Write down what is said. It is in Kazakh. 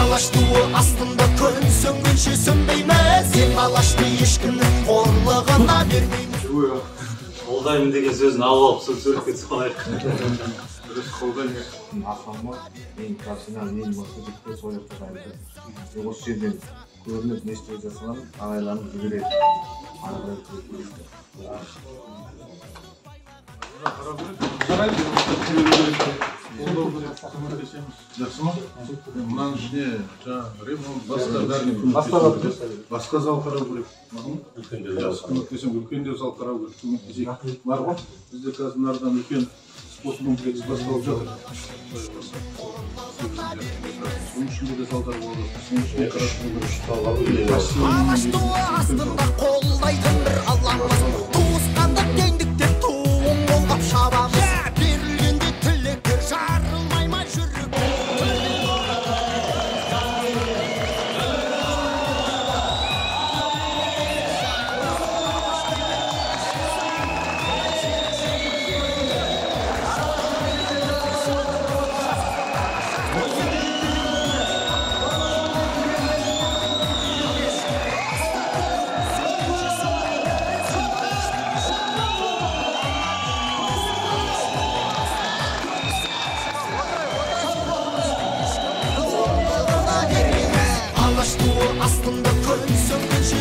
Алаштуу астында көн сөнгөнчө сөнбейміз. Сен алашты ешкімнің қорлығына бермейміз. Қолдаймын деген сөзін алып алып суретке түсіп қалайық. Дұрыс қолдаймын. Ақылыма мен профессионал ең мықты жігіттер сол жақта дайындап. Осы жерден көрініп не істеп жатсам ағайларым жібереді. Ары қарай жақсы ма? Мұның ішіне ремонт, басқа зал қарау керек. Жақсы көмектесем, үлкендеу зал қарау керек. Көмектесек бар ғой. Бізде қазір нардан үлкен спорт комплекс басталып жатыр. Соның ішінде де залдар болады. Соның ішіне қарашын керек. Алаштуу астында қолдайтын бір алламыз. Туысқандық теңдікте туың қолғап шабамыз. Берілгенде тілектер жарылмай жүріп. Алаштуу астында көн сөнгөнчө